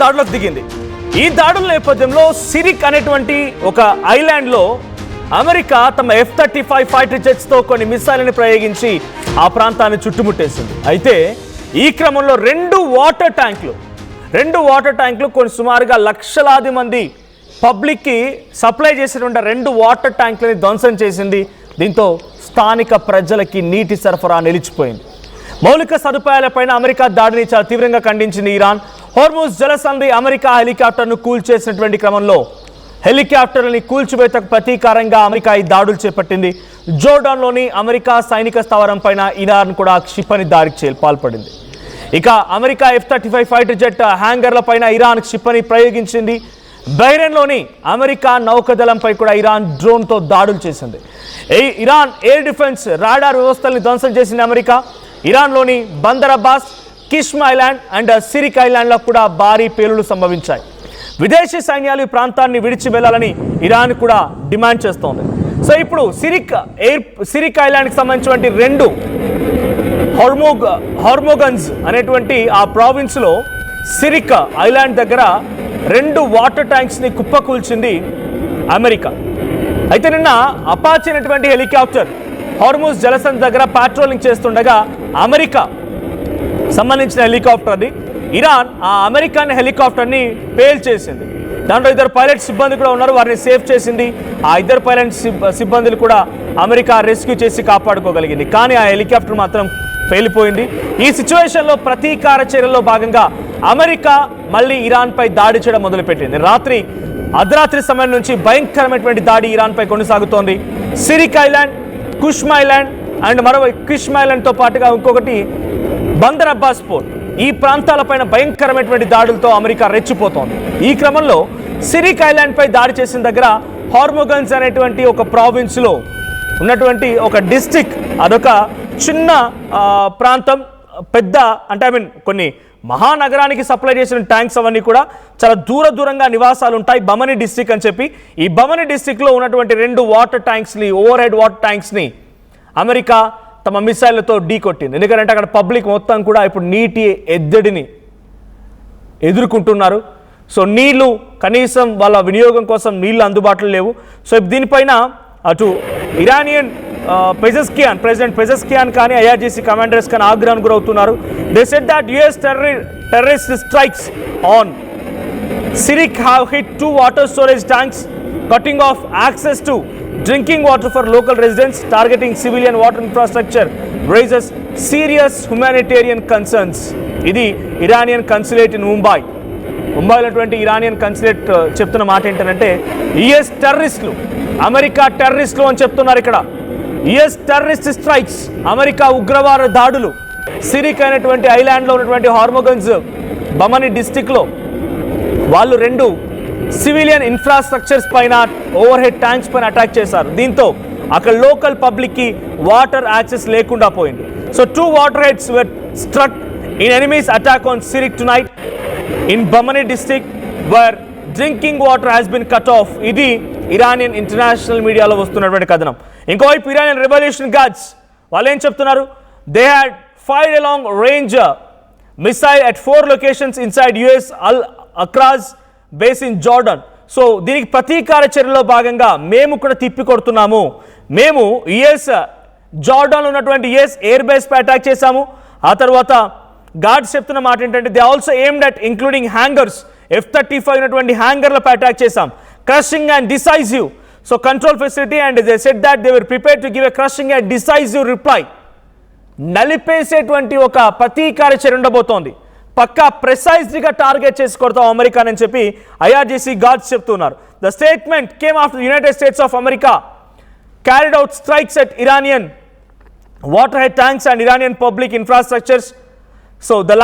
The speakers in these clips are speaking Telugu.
దాడులకు దిగింది. ఈ దాడుల నేపథ్యంలో సిరిక్ అనేటువంటి ఒక ఐలాండ్లో అమెరికా తమ F-35 ఫైటర్ జెట్స్తో కొన్ని మిసైల్ని ప్రయోగించి ఆ ప్రాంతాన్ని చుట్టుముట్టేసింది. అయితే ఈ క్రమంలో రెండు వాటర్ ట్యాంకులు కొన్ని సుమారుగా లక్షలాది మంది పబ్లిక్కి సప్లై చేసినటువంటి రెండు వాటర్ ట్యాంకులని ధ్వంసం చేసింది. దీంతో స్థానిక ప్రజలకి నీటి సరఫరా నిలిచిపోయింది. మౌలిక సదుపాయాలపైన అమెరికా దాడిని చాలా తీవ్రంగా ఖండించింది ఇరాన్. హోర్ముజ్ జలసంధి అమెరికా హెలికాప్టర్ను కూల్చేసినటువంటి క్రమంలో హెలికాప్టర్లని కూల్చివేతకు ప్రతీకారంగా అమెరికా ఈ దాడులు చేపట్టింది. జోర్డాన్లోని అమెరికా సైనిక స్థావరం పైన ఇరాన్ కూడా క్షిపణి దాడికి పాల్పడింది. ఇక అమెరికా F-35 ఫైటర్ జెట్ హ్యాంగర్ల పైన ఇరాన్ క్షిపణి ప్రయోగించింది. బహ్రెయిన్లోని అమెరికా నౌకాదళంపై కూడా ఇరాన్ డ్రోన్తో దాడులు చేసింది. ఇరాన్ ఎయిర్ డిఫెన్స్ రాడార్ వ్యవస్థల్ని ధ్వంసం చేసింది అమెరికా. ఇరాన్లోని Bandar Abbas, Qeshm island and Sirik ఐలాండ్లో కూడా భారీ పేలుళ్లు సంభవించాయి. విదేశీ సైన్యాలు ఈ ప్రాంతాన్ని విడిచి వెళ్లాలని ఇరాన్ కూడా డిమాండ్ చేస్తోంది. సో ఇప్పుడు సిరిక్ ఐలాండ్కి సంబంధించినటువంటి రెండు హార్మోగన్స్ అనేటువంటి ఆ ప్రావిన్స్లో సిరిక్ ఐలాండ్ దగ్గర రెండు వాటర్ ట్యాంక్స్ని కుప్పకూల్చింది అమెరికా. అయితే నిన్న అపాచీ అనేటువంటి హెలికాప్టర్ హార్ముజ్ జలసంధి దగ్గర పాట్రోలింగ్ చేస్తుండగా అమెరికా సంబంధించిన హెలికాప్టర్ని ఇరాన్ ఆ అమెరికన్ హెలికాప్టర్ని పేల్చేసింది. దాంట్లో ఇద్దరు పైలట్ సిబ్బంది కూడా ఉన్నారు, వారిని సేఫ్ చేసింది. ఆ ఇద్దరు పైలట్ సిబ్బందులు కూడా అమెరికా రెస్క్యూ చేసి కాపాడుకోగలిగింది. కానీ ఆ హెలికాప్టర్ మాత్రం పేలిపోయింది. ఈ సిచ్యువేషన్లో ప్రతీకార చర్యల్లో భాగంగా అమెరికా మళ్ళీ ఇరాన్పై దాడి చేయడం మొదలుపెట్టింది. అర్ధరాత్రి సమయం నుంచి భయంకరమైనటువంటి దాడి ఇరాన్పై కొనసాగుతోంది. సిరిక్ ఐలాండ్, కుష్మ్ ఐలాండ్ అండ్ మరో కిష్మ్ ఐలాండ్తో పాటుగా ఇంకొకటి బందర్ అబ్బాస్ పోర్ట్, ఈ ప్రాంతాలపైన భయంకరమైనటువంటి దాడులతో అమెరికా రెచ్చిపోతోంది. ఈ క్రమంలో సిరిక్ ఐలాండ్పై దాడి చేసిన దగ్గర హార్మోగన్స్ అనేటువంటి ఒక ప్రావిన్స్లో ఉన్నటువంటి ఒక డిస్ట్రిక్ట్, అదొక చిన్న ప్రాంతం, పెద్ద అంటే కొన్ని మహానగరానికి సప్లై చేసిన ట్యాంక్స్ అవన్నీ కూడా చాలా దూరంగా నివాసాలు ఉంటాయి. బమని డిస్ట్రిక్ట్ అని చెప్పి ఈ బమని డిస్ట్రిక్ట్లో ఉన్నటువంటి రెండు వాటర్ ట్యాంక్స్ని, ఓవర్ హెడ్ వాటర్ ట్యాంక్స్ని అమెరికా తమ మిసైళ్లతో ఢీకొట్టింది. ఎందుకంటే అక్కడ పబ్లిక్ మొత్తం కూడా ఇప్పుడు నీటి ఎద్దడిని ఎదుర్కొంటున్నారు. సో నీళ్లు కనీసం వాళ్ళ వినియోగం కోసం నీళ్లు అందుబాటులో లేవు. సో దీనిపైన అటు ఇరానియన్ ప్రెసిడెంట్ పెజెస్కియాన్ కానీ IRGC కమాండర్స్ కానీ ఆగ్రహానికి గురవుతున్నారు. They said that US terrorist strikes on Sirik have hit 2 water storage tanks, cutting off access to drinking water for local residents, targeting civilian water infrastructure raises serious humanitarian concerns. ఇది ఇరానియన్ కన్సులేట్ ఇన్ ముంబైలో ఇరానియన్ కన్సులేట్ చెప్తున్న మాట ఏంటంటే US టెర్రరిస్టులు, అమెరికా టెర్రరిస్టులు అని చెప్తున్నారు. ఇక్కడ US టెర్రరిస్ట్ స్ట్రైక్స్, అమెరికా ఉగ్రవాద దాడులు సిరిక్ అనేటువంటి ఐలాండ్లో ఉన్నటువంటి హార్మోగన్స్ బమని డిస్టిక్లో వాళ్ళు రెండు సివిలియన్ ఇన్ఫ్రాస్ట్రక్చర్స్ పైన, ఓవర్ హెడ్ ట్యాంక్స్ పైన అటాక్ చేశారు. దీంతో అక్కడ లోకల్ పబ్లిక్కి వాటర్ యాక్సెస్ లేకుండా పోయింది. So 2 water heads were struck in enemies attack on Sirik tonight in Bamani district were drinking water has been cut off. ఇది ఇరానియన్ ఇంటర్నేషనల్ మీడియాలో వస్తున్నటువంటి కథనం. ఇంకోవైపు ఇరానియన్ రెవల్యూషన్ గార్డ్స్ వాళ్ళు ఏం చెప్తున్నారు? They had fired along range missile at 4 locations inside US Al అక్రాజ్ బేస్ ఇన్ జోర్డాన్. సో దీనికి ప్రతీకార చర్యలో భాగంగా మేము కూడా తిప్పి కొడుతున్నాము. మేము US జోర్డాన్లో ఉన్నటువంటి US ఎయిర్ బేస్ పై అటాక్ చేశాము. ఆ తర్వాత గార్డ్స్ చెప్తున్న మాట ఏంటంటే they also aimed at including hangars, F-35 ఉన్నటువంటి హ్యాంగర్లపై అటాక్ చేశాం. Crushing and decisive so control facility and they said that they were prepared to give a crushing and decisive reply. నలిపేసేటువంటి ఒక ప్రతీకార చర్య ఉండబోతోంది. పక్కా ప్రెసైజ్గా టార్గెట్ చేసి కొడతాం అమెరికానని చెప్పి IRGC గార్డ్స్ చెప్తున్నారు. The statement came after United states of America carried out strikes at Iranian waterhead tanks and Iranian public infrastructures. So the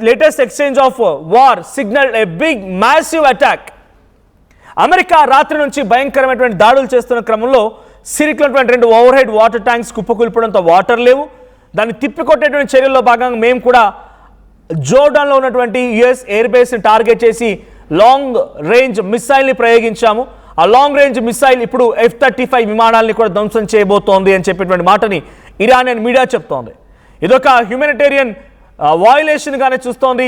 latest exchange of war signaled a big massive attack. America రాత్రి నుంచి భయంకరమైనటువంటి దాడులు చేస్తున్న క్రమంలో సిరిక్లో రెండు ఓవర్ హెడ్ వాటర్ ట్యాంక్స్ కుప్పకూలిపడంతో వాటర్ లేవు. దాన్ని తిప్పికొట్టేటువంటి చర్యల్లో భాగంగా మేము కూడా జోర్డాన్లో ఉన్నటువంటి US ఎయిర్ బేస్ని టార్గెట్ చేసి లాంగ్ రేంజ్ మిసైల్ని ప్రయోగించాము. ఆ లాంగ్ రేంజ్ మిసైల్ ఇప్పుడు F-35 విమానాలని కూడా ధ్వంసం చేయబోతోంది అని చెప్పేటువంటి మాటని ఇరానియన్ మీడియా చెప్తోంది. ఇదొక హ్యూమనిటేరియన్ వయలేషన్ గానే చూస్తోంది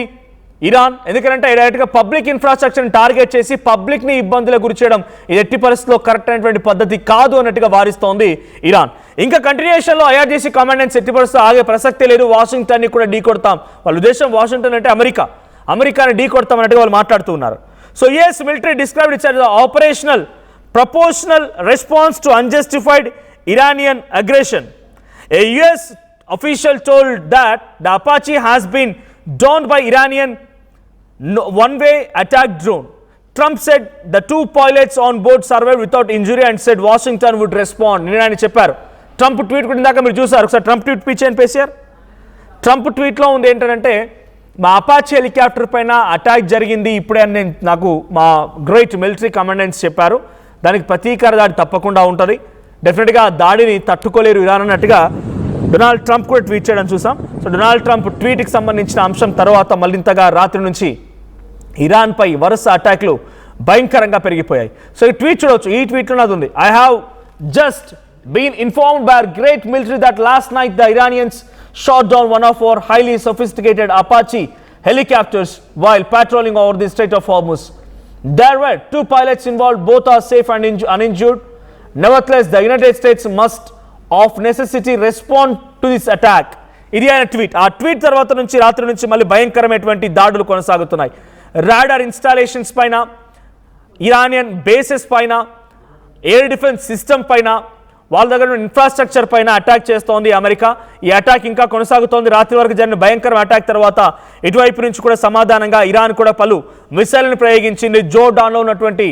ఇరాన్. ఎందుకంటే డైరెక్ట్గా పబ్లిక్ ఇన్ఫ్రాస్ట్రక్చర్ని టార్గెట్ చేసి పబ్లిక్ని ఇబ్బందులకు గురి చేయడం ఇది ఎట్టి పరిస్థితుల్లో కరెక్ట్ అయినటువంటి పద్ధతి కాదు అన్నట్టుగా వారిస్తోంది ఇరాన్. ఇంకా కంటిన్యూషన్లో ఐఆర్జీసీ కమాండెంట్స్ ఎట్టి పరిస్థితుల్లో ఆగే ప్రసక్తే లేదు. వాషింగ్టన్ని కూడా ఢీ కొడతాం, వాళ్ళ ఉద్దేశం వాషింగ్టన్ అంటే అమెరికాని ఢీ కొడతాం అన్నట్టుగా వాళ్ళు మాట్లాడుతూ ఉన్నారు. So US military described it's as operational proportional response to unjustified Iranian aggression. A US official told that the Apache has been downed by Iranian one-way attack drone. Trump said the 2 pilots on board survived without injury and said Washington would respond. నేను చెప్పారు. ట్రంప్ ట్వీట్ కూడా ఇందాక మీరు చూసారు. ఒకసారి ట్రంప్ ట్వీట్ పిచ్చేయండి పేసిఆర్. ట్రంప్ ట్వీట్లో ఉంది ఏంటంటే మా అపాచీ హెలికాప్టర్ పైన అటాక్ జరిగింది ఇప్పుడే అని నాకు మా గ్రేట్ మిలిటరీ కమాండెంట్స్ చెప్పారు. దానికి ప్రతీకార దాడి తప్పకుండా ఉంటుంది, డెఫినెట్గా దాడిని తట్టుకోలేరు ఇరాన్ అన్నట్టుగా డొనాల్డ్ ట్రంప్ కూడా ట్వీట్ చేయడం చూసాం. సో డొనాల్డ్ ట్రంప్ ట్వీట్కి సంబంధించిన అంశం తర్వాత మళ్ళింతగా రాత్రి నుంచి ఇరాన్పై వరుస అటాక్లు భయంకరంగా పెరిగిపోయాయి. సో ఈ ట్వీట్ చూడవచ్చు. ఈ ట్వీట్లో నాది ఉంది, I have just been informed by our great military that last night the Iranians shot down one of our highly sophisticated Apache helicopters while patrolling over the Strait of Hormuz. There were 2 pilots involved, both are safe and uninjured. Nevertheless, the United States must of necessity respond to this attack. ఇది ఆయన ట్వీట్. ఆ ట్వీట్ తర్వాత నుంచి రాత్రి నుంచి మళ్ళీ భయంకరమైనటువంటి దాడులు కొనసాగుతున్నాయి. రాడార్ ఇన్స్టాలేషన్స్ పైన, ఇరానియన్ బేసెస్ పైన, ఎయిర్ డిఫెన్స్ సిస్టమ్ పైన, వాళ్ళ దగ్గర ఉన్న ఇన్ఫ్రాస్ట్రక్చర్ పైన అటాక్ చేస్తోంది అమెరికా. ఈ అటాక్ ఇంకా కొనసాగుతోంది. రాత్రి వరకు జరిగిన భయంకర అటాక్ తర్వాత ఇటువైపు నుంచి కూడా సమాధానంగా ఇరాన్ కూడా పలు మిసైల్ని ప్రయోగించింది. జోర్డాన్లో ఉన్నటువంటి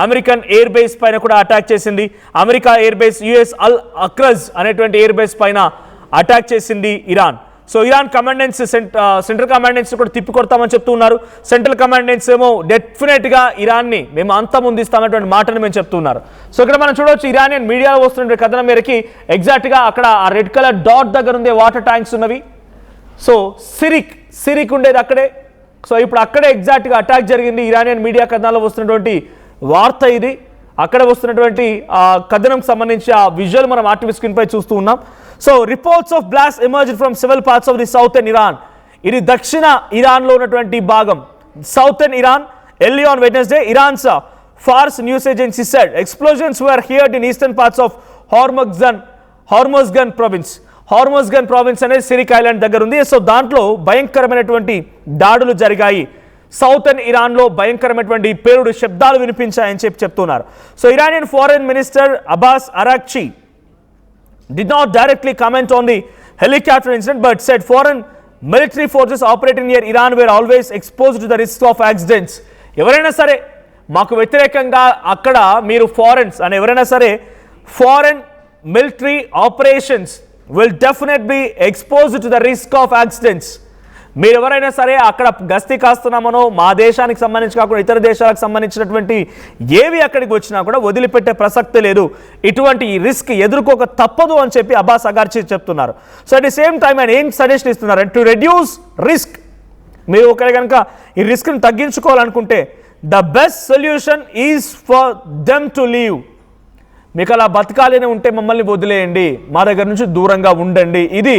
అమెరికన్ ఎయిర్ బేస్ పైన కూడా అటాక్ చేసింది. అమెరికా ఎయిర్ బేస్ యుఎస్ అల్ అక్రజ్ అనేటువంటి ఎయిర్ బేస్ పైన అటాక్ చేసింది Iran. So Iran commandants central commandants కూడా తిప్పికొడతామని చెప్తూ ఉన్నారు. సెంట్రల్ కమాండెంట్స్ ఏమో డెఫినెట్గా ఇరాన్ని మేము అంతమొందిస్తామనేటువంటి మాటను మేము చెప్తున్నారు. సో ఇక్కడ మనం చూడవచ్చు ఇరానియన్ మీడియాలో వస్తున్న కథనం మేరకి ఎగ్జాక్ట్గా అక్కడ ఆ రెడ్ కలర్ డాట్ దగ్గర ఉండే వాటర్ ట్యాంక్స్ ఉన్నవి. సో సిరిక్ ఉండేది అక్కడే. సో ఇప్పుడు అక్కడే ఎగ్జాక్ట్గా అటాక్ జరిగింది. ఇరానియన్ మీడియా కథనాల్లో వస్తున్నటువంటి వార్త ఇది. అక్కడ వస్తున్నటువంటి కథనంకి సంబంధించి ఆ విజువల్ మనం ఆర్టీవీ స్క్రీన్ పై చూస్తూ ఉన్నాం. So reports of blast emerged from several parts of the southern Iran. ఇది దక్షిణ ఇరాన్లో ఉన్నటువంటి భాగం, southern Iran. Early on Wednesday Iran's Fars news agency said explosions were heard in eastern parts of Hormozgan province. Hormozgan province అనేది సిరిక్ ఐలాండ్ దగ్గర ఉంది. సో దాంట్లో భయంకరమైనటువంటి దాడులు జరిగాయి. సౌతర్న్ ఇరాన్లో భయంకరమైనటువంటి పేలుడు శబ్దాలు వినిపించాయని చెప్తున్నారు. So Iranian foreign minister Abbas Araghchi did not directly comment on the helicopter incident but said foreign military forces operating near Iran were always exposed to the risk of accidents. ఎవరైనా సరే మాకు వ్యతిరేకంగా అక్కడ మీరు ఫారెన్స్ అని ఎవరైనా సరే foreign military operations will definitely be exposed to the risk of accidents. మీరు ఎవరైనా సరే అక్కడ గస్తీ కాస్తున్నామనో మా దేశానికి సంబంధించి కాకుండా ఇతర దేశాలకు సంబంధించినటువంటి ఏవి అక్కడికి వచ్చినా కూడా వదిలిపెట్టే ప్రసక్తి లేదు. ఇటువంటి రిస్క్ ఎదుర్కోక తప్పదు అని చెప్పి అబ్బాస్ అగార్చి చెప్తున్నారు. So at the same time ఆయన ఏం సజెషన్ ఇస్తున్నారు, టు రెడ్యూస్ రిస్క్. మీరు ఒకరి కనుక ఈ రిస్క్ని తగ్గించుకోవాలనుకుంటే the best solution is for them to leave. మీకు అలా బతకాలని ఉంటే మమ్మల్ని వదిలేయండి, మా దగ్గర నుంచి దూరంగా ఉండండి. ఇది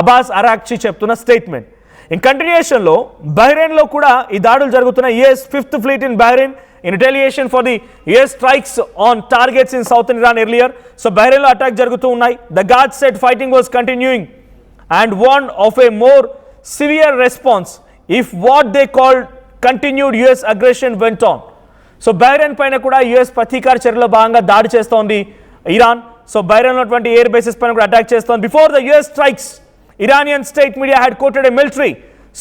అబ్బాస్ అరాక్చి చెప్తున్న స్టేట్మెంట్. ఇన్ కంటిన్యూషన్లో బహ్రెయిన్లో కూడా ఈ దాడులు జరుగుతున్నాయి. US 5th fleet in Bahrain in retaliation for the US strikes on targets in southern Iran earlier. So బహ్రెయిన్లో అటాక్ జరుగుతూ ఉన్నాయి. The guard said fighting was continuing and warned of a more severe response if what they called continued US aggression went on. So Bahrain పైన కూడా యుఎస్ ప్రతీకార చర్యలో భాగంగా దాడి చేస్తోంది ఇరాన్. సో బహ్రెయిన్లో ఉన్నటువంటి ఎయిర్ బేసెస్ పైన కూడా అటాక్ చేస్తోంది. Before the US strikes, Iranian state media had quoted a military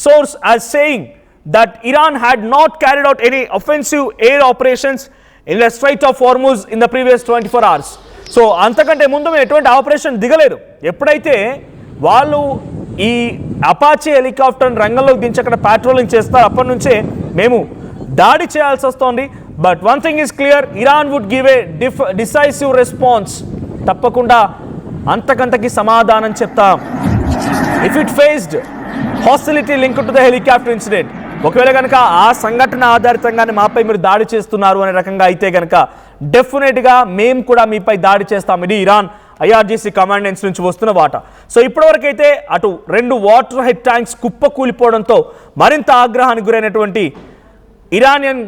source as saying that Iran had not carried out any offensive air operations in the Strait of Hormuz in the previous 24 hours. So అంతకంటే ముందు మేము ఎటువంటి ఆపరేషన్ దిగలేదు. ఎప్పుడైతే వాళ్ళు ఈ అపాచీ హెలికాప్టర్ రంగంలోకి దించి అక్కడ పాట్రోలింగ్ చేస్తారు అప్పటి నుంచే మేము దాడి చేయాల్సి వస్తోంది. But one thing is clear, Iran would give a decisive response. తప్పకుండా అంతకంతకి సమాధానం చెప్తాం. If it faced hostility linked to the helicopter incident, ఒకవేళ కనుక ఆ సంఘటన ఆధారితంగానే మాపై మీరు దాడి చేస్తున్నారు అనే రకంగా అయితే కనుక డెఫినెట్గా మేము కూడా మీపై దాడి చేస్తాం. ఇది ఇరాన్ ఐఆర్జీసీ కమాండెన్స్ నుంచి వస్తున్న వాట. సో ఇప్పటివరకైతే అటు 2 వాటర్ హెడ్ ట్యాంక్స్ కుప్పకూలిపోవడంతో మరింత ఆగ్రహానికి గురైనటువంటి ఇరానియన్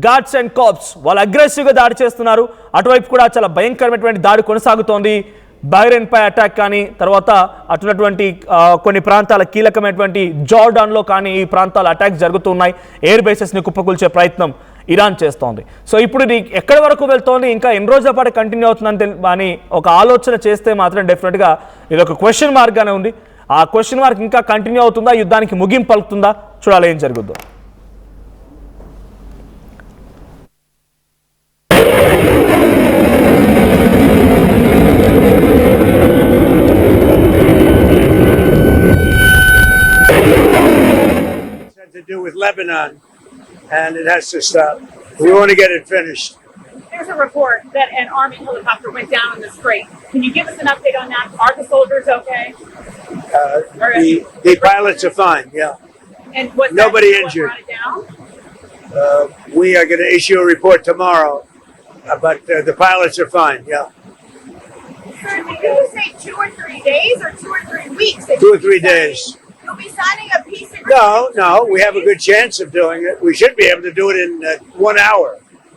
గార్డ్స్ అండ్ కార్ప్స్ వాళ్ళు అగ్రెసివ్గా దాడి చేస్తున్నారు. అటువైపు కూడా చాలా భయంకరమైనటువంటి దాడి కొనసాగుతోంది. బహ్రెయిన్పై అటాక్ కానీ, తర్వాత అటున్నటువంటి కొన్ని ప్రాంతాల కీలకమైనటువంటి జార్డాన్లో కానీ ఈ ప్రాంతాల అటాక్స్ జరుగుతున్నాయి. ఎయిర్ బేసెస్ని కుప్పకూల్చే ప్రయత్నం ఇరాన్ చేస్తోంది. సో ఇప్పుడు ఇది ఎక్కడి వరకు వెళ్తోంది, ఇంకా ఎన్ని రోజుల పాటు కంటిన్యూ అవుతుందని అని ఒక ఆలోచన చేస్తే మాత్రం డెఫినెట్గా ఇది ఒక క్వశ్చన్ మార్క్గానే ఉంది. ఆ క్వశ్చన్ మార్క్ ఇంకా కంటిన్యూ అవుతుందా, యుద్ధానికి ముగింపు పలుకుతుందా, చూడాలి ఏం జరుగుద్దో. To do with Lebanon, and it has to stop. We want to get it finished. There's a report that an army helicopter went down in the strait. Can you give us an update on that? Are the soldiers okay? The pilots are fine. Yeah. And was Nobody that injured. brought it down? We are going to issue a report tomorrow, but the pilots are fine. Yeah. Sir, did you say 2 or 3 days or 2 or 3 weeks? 2 or 3 days. You'll be signing a peace agreement. No, we have a good chance of doing it. We should be able to do it in 1 hour.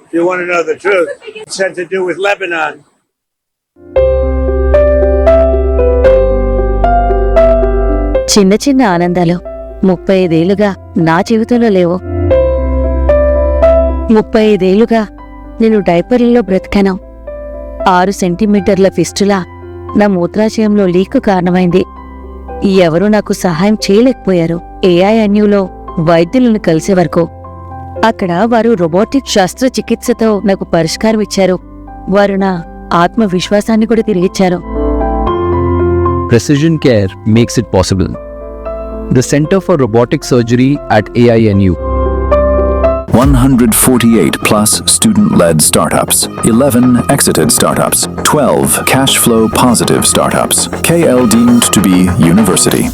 If you want to know the truth, it's had to do with Lebanon. చిన్న చిన్న ఆనందాలు 35 ఏళ్లుగా నా జీవితంలో లేవు. 35 ఏళ్లుగా నేను డైపర్లలో బ్రతికాను. 6 సెంటీమీటర్ల ఫిస్టులా నా మూత్రాశయంలో లీక్ కారణమైంది. ఎవరూ నాకు సహాయం చేయలేకపోయారు. ఏఐఎన్యూలో వైద్యులను కలిసే వరకు. అక్కడ వారు రోబోటిక్ శస్త్రచికిత్సతో నాకు పరిష్కారం ఇచ్చారు. వారు నా ఆత్మవిశ్వాసాన్ని కూడా తిరిగిచ్చారు. Precision Care makes it possible. The Center for Robotic Surgery at AINU. 148 plus student-led startups, 11 exited startups, 12 cash flow positive startups. KL deemed to be university.